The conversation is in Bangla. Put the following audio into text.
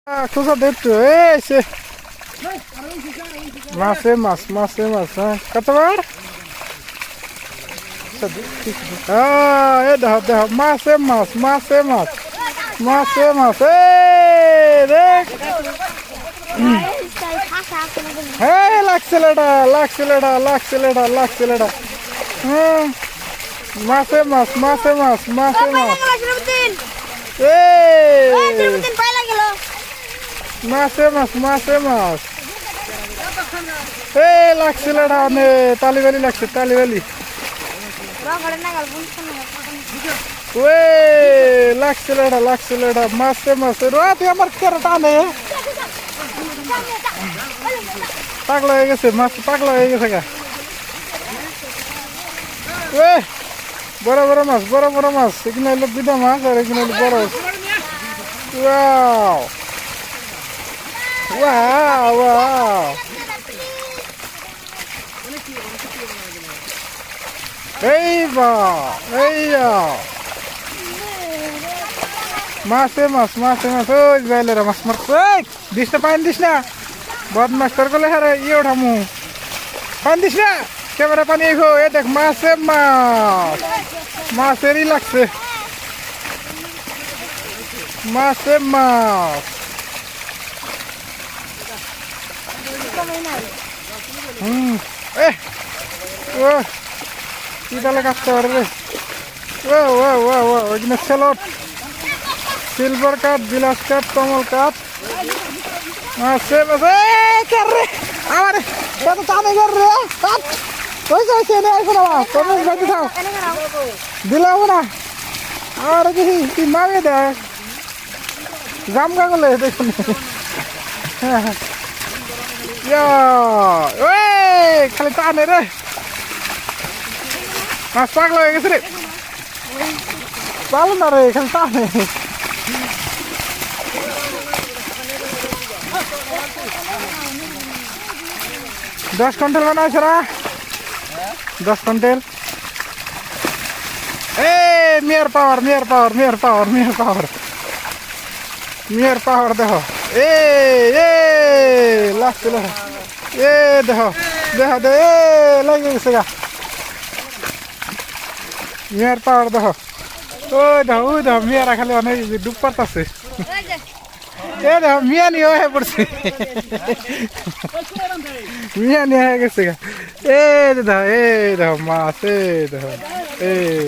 খুঁজা দে তো এই সে মাছে মাছ মাছে মাছ হ্যাঁ কতবার এ দেখ দেখ মাছে মাছ মাছে মাছ মাছে মাছ দেখ হ্যাঁ লাগছিল এটা লাগছিল এটা লাগছিল এটা লাগছিল এটা হ্যাঁ মাছে মাছ মাছে মাছ মাছে মাছ মাছে মাছ মাছে মাছ এই লাগছিল এটা অনেক তালিবালি লাগছে তালিবালি ওয়ে লাগছিল এটা মাছে মাছে রাতে আমার কেরা টানে পাগলা হয়ে গেছে মাছ পাগলা হয়ে গেছে গা ওয়ে বড় বড় মাছ এখানে হলো বিদা মাছ আর এখানে হলো বড় ওয়াও ওয়াও ওয়াও এই বা এই মাছে মাছ মাছে মাছ ওই বাইলেরা মাছ মারছে দিস না পানি দিস না বদমাস তোর গলে হারে ইয়ে ওঠামু পানি দিস না ক্যামেরা পানি এগো এ দেখ মাছে মাছ মাছেরই লাগছে মাছে মাছ এ ও কি তাহলে কাটতে পারে রে ও ও ও ও ওইখানে স্যালট সিলভার কাপ বিলাস কাপ কমল কাপ মাছে মাছে রে আমার কত টানে কর রে কাট ওই যাইছে নে আইছো না তুমি যাইতে থাও দিলাও না আর কি মাগে দেখ জামগা গলে দেখুন ওই খালি টানে রে মাছ পাগলা হয়ে গেছে রে চালু না রে খালি টানে দশ কুইন্টাল বানাইছে রা 10 কুইন্টাল এ মিয়ার পাওয়ার দেখো এ লাগছিল এ দেখো দে লাগে গেছে গা মিয়ার পাওয়ার দেখো ওই দেখো মিয়ারা খালি অনেক ডুব পারতাছে এ দেখো মিয়া নিয়ে হয়ে পড়ছে মিয়া নিয়ে হয়ে গেছে গা দেখো মাছ দেখো এই